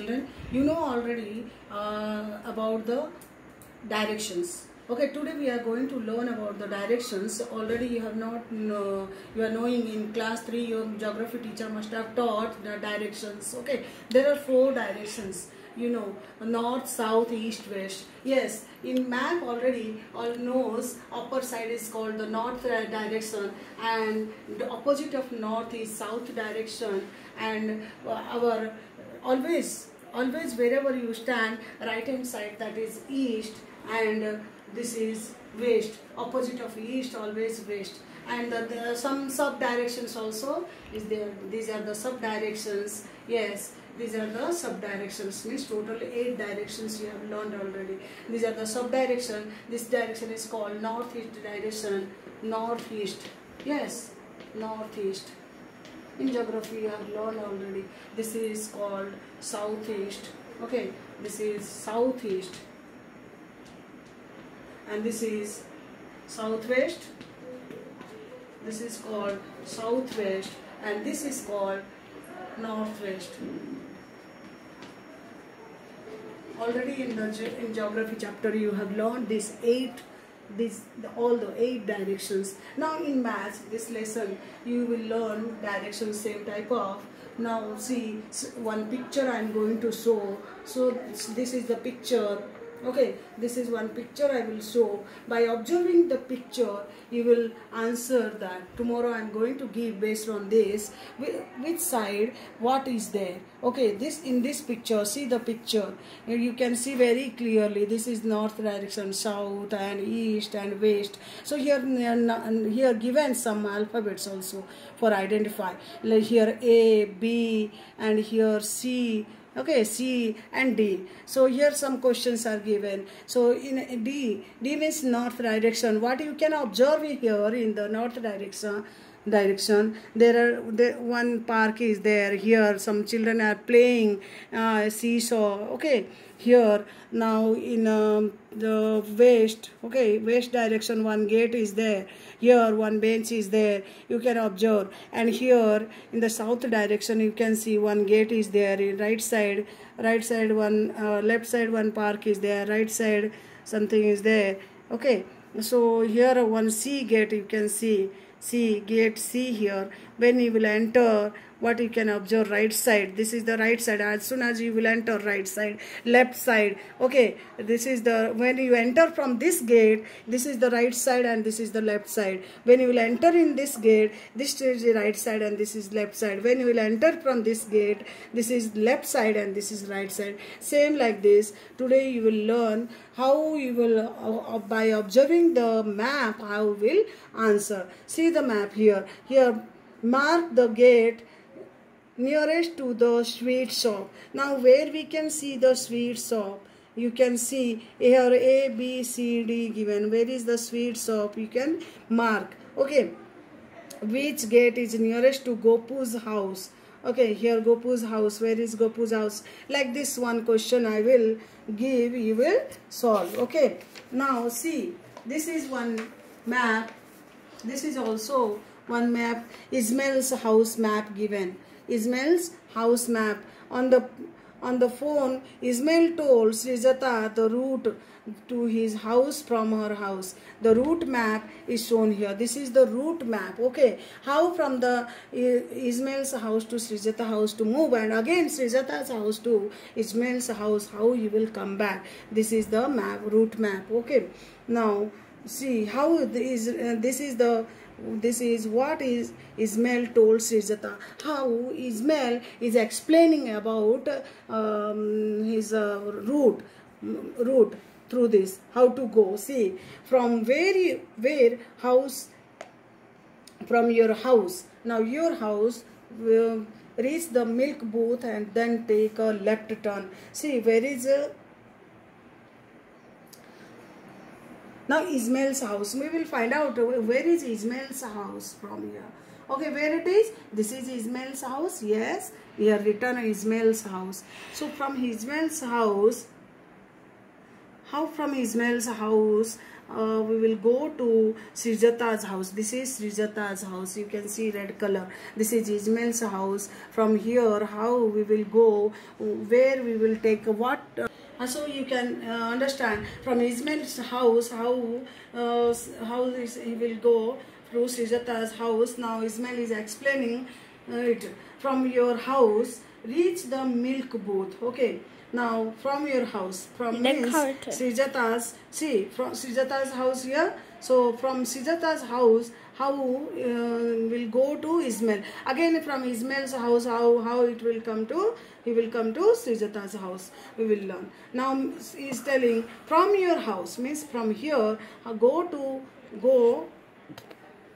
children, you know already about the directions. Okay, today we are going to learn about the directions. Already you have not you are knowing in class 3 your geography teacher must have taught the directions. Okay, there are 4 directions, you know, north, south, east, west. Yes, in map already all knows upper side is called the north direction, and the opposite of north is south direction, and our always wherever you stand, right hand side, that is east, and this is west. Opposite of east always west. And some sub directions also is there. These are the sub directions. Yes, these are the sub directions. Means total 8 directions you have learned already. These are the sub direction. This direction is called northeast direction. Northeast. Yes, northeast. In geography you have learned already. This is called southeast. Okay, this is southeast. And this is southwest. This is called southwest, and this is called northwest. Already in geography chapter you have learned all the 8 directions. Now in maths, this lesson you will learn directions same type of. Now see, one picture I am going to show. So this is the picture. Okay, this is one picture I will show. By observing the picture, you will answer that. Tomorrow I am going to give based on this, which side, what is there. Okay, in this picture, see the picture. You can see very clearly. This is north direction, south and east and west. So here given some alphabets also for identify. Like here A, B, and here C. Okay, C and D. So here some questions are given. So in D means north direction. What you can observe here in the north direction, one park is there. Here some children are playing seesaw. Okay, here now in the west, okay, west direction, one gate is there. Here one bench is there, you can observe. And here in the south direction you can see one gate is there. In right side one, left side one park is there, right side something is there. Okay, so here one C gate you can see. Gate C here. When you will enter, what you can observe, right side. This is the right side. As soon as you will enter, right side, left side. Okay, this is the, when you enter from this gate, this is the right side and this is the left side. When you will enter in this gate, this is the right side and this is left side. When you will enter from this gate, this is left side and this is right side. Same like this. Today you will learn how you will, by observing the map, how you will answer. See the map here. Here, mark the gate nearest to the sweet shop. Now where we can see the sweet shop? You can see here A, B, C, D given. Where is the sweet shop? You can mark. Okay, which gate is nearest to Gopu's house? Okay, here Gopu's house. Where is Gopu's house? Like this one question I will give, you will solve. Okay, now see, this is one map. This is also one map. Ismail's house map given. Ismail's house map. On the phone, Ismail told Srijata the route to his house from her house. The route map is shown here. This is the route map. Okay, how from the Ismail's house to Srijata house to move, and again Srijata's house to Ismail's house, how you will come back. This is the map, route map. Okay, now see how this is what is Ismail told Srijata. How Ismail is explaining about his route through this, how to go. See, from where house, from your house. Now your house will reach the milk booth and then take a left turn. See, where is now Ismail's house. We will find out where is Ismail's house from here. Okay, where it is? This is Ismail's house. Yes, here written Ismail's house. So from Ismail's house, how from Ismail's house we will go to Srijata's house. This is Srijata's house. You can see red color. This is Ismail's house. From here, how we will go, where we will take what. So you can understand from Ismail's house how he will go through Srijata's house. Now Ismail is explaining it. From your house, reach the milk booth. Okay. Now from your house, from means Srijata's, see from Srijata's house here. So from Srijata's house, how will go to Ismail. Again from Ismail's house, how it will come to, he will come to Srijata's house. We will learn. Now he is telling from your house means from here, go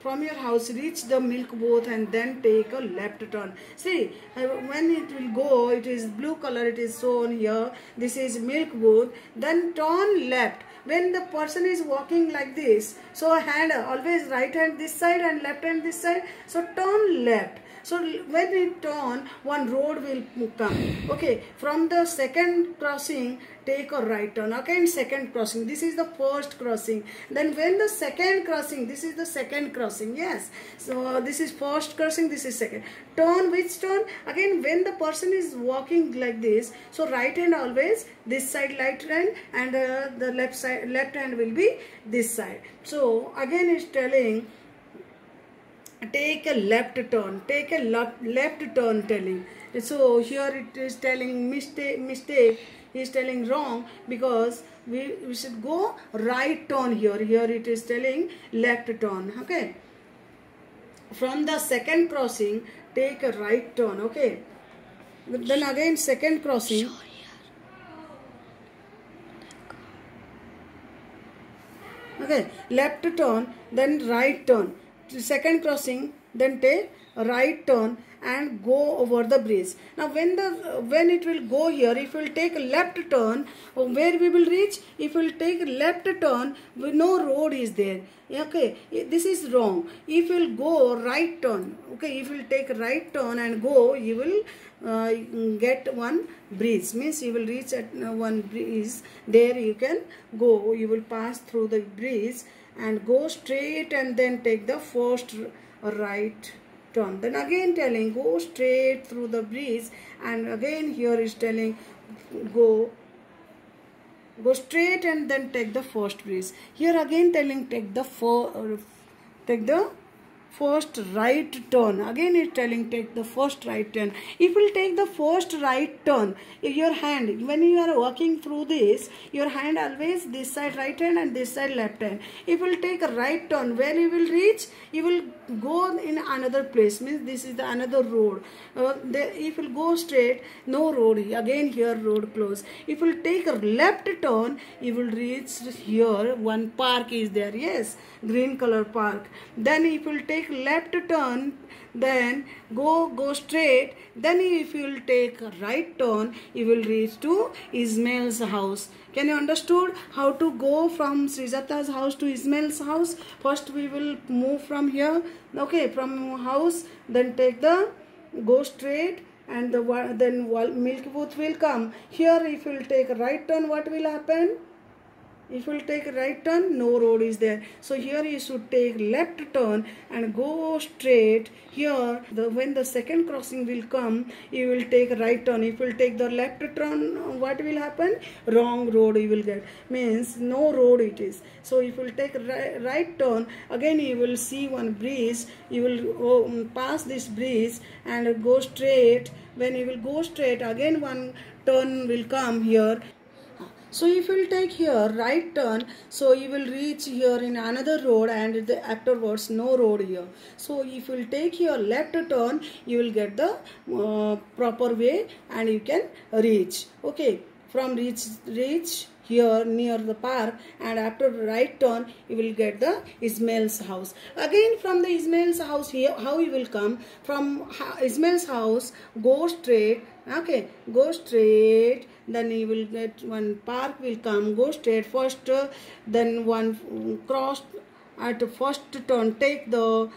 from your house, reach the milk booth and then take a left turn. See, when it will go, it is blue color, it is shown here. This is milk booth. Then turn left. When the person is walking like this, so hand always right hand this side and left hand this side. So turn left. So when we turn, one road will come. Okay, from the second crossing, take a right turn. Again, second crossing. This is the first crossing. Then when the second crossing, this is the second crossing. Yes. So this is first crossing. This is second. Turn, which turn? Again, when the person is walking like this, so right hand always this side, right hand, and the left hand will be this side. So again, it's telling, take a left turn, take a left turn telling. So here it is telling mistake, he is telling wrong, because we should go right turn here. Here it is telling left turn. Okay, from the second crossing take a right turn. Okay, then again second crossing, okay, left turn, then right turn. Second crossing, then take a right turn and go over the bridge. Now when it will go here, if we will take a left turn, where we will reach? If we will take a left turn, no road is there. Okay, this is wrong. If you will go right turn, okay, if you will take a right turn and go, you will get one bridge. Means you will reach at one bridge. There you can go. You will pass through the bridge and go straight and then take the first right turn. Then again telling go straight through the bridge, and again here is telling go straight and then take the first bridge. Here again telling take the first right turn. Again it telling take the first right turn. If you take the first right turn, your hand, when you are walking through this, your hand always this side right hand and this side left hand. If you take a right turn, where you will reach, you will go in another place. Means this is the another road. If you go straight, no road. Again here road closed. If you take a left turn, you will reach here. One park is there. Yes, green color park. Then if you take left turn, then go straight. Then if you will take a right turn, you will reach to Ismail's house. Can you understood how to go from Srijata's house to Ismail's house? First we will move from here. Okay, from house, then take the go straight, and then milk booth will come. Here if you will take a right turn, what will happen? If you will take a right turn, no road is there. So here you should take left turn and go straight. Here, when the second crossing will come, you will take a right turn. If you will take the left turn, what will happen? Wrong road you will get. Means no road it is. So if you will take a right turn, again you will see one bridge. You will pass this bridge and go straight. When you will go straight, again one turn will come here. So if you will take here right turn, so you will reach here in another road, and afterwards no road here. So if you will take here left turn, you will get the proper way and you can reach. Okay, from reach here near the park, and after right turn you will get the Ismail's house. Again from the Ismail's house, here how you will come from Ismail's house, go straight. Okay, go straight, then you will get one park will come, go straight first, then one cross at first turn, take the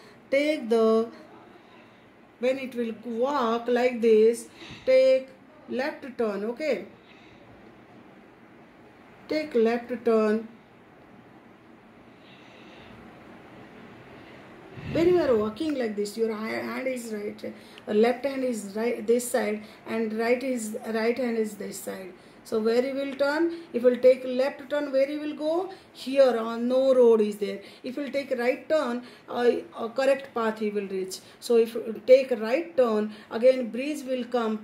when it will walk like this, take left turn. Okay, take left turn. When you are walking like this, your hand is right, left hand is right this side, and right hand is this side. So where you will turn? If you will take left turn, where you will go? Here on no road is there. If you will take right turn, a correct path you will reach. So if you take right turn, again breeze will come,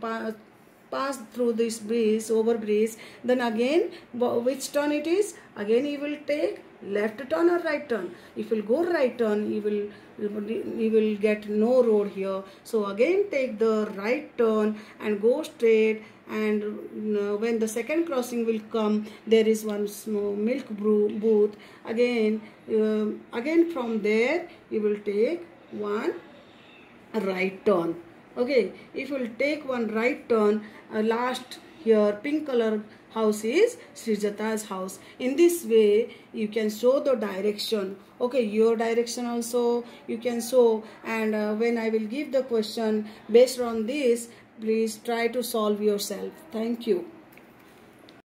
pass through this breeze, over breeze. Then again, which turn it is? Again you will take left turn or right turn. If you will go right turn, you will get no road here. So again take the right turn and go straight. And when the second crossing will come, there is one small milk booth. Again from there you will take one right turn. Okay, if you will take one right turn, last here pink color house is Srijata's house. In this way you can show the direction. Okay, your direction also you can show, and when I will give the question based on this, please try to solve yourself. Thank you.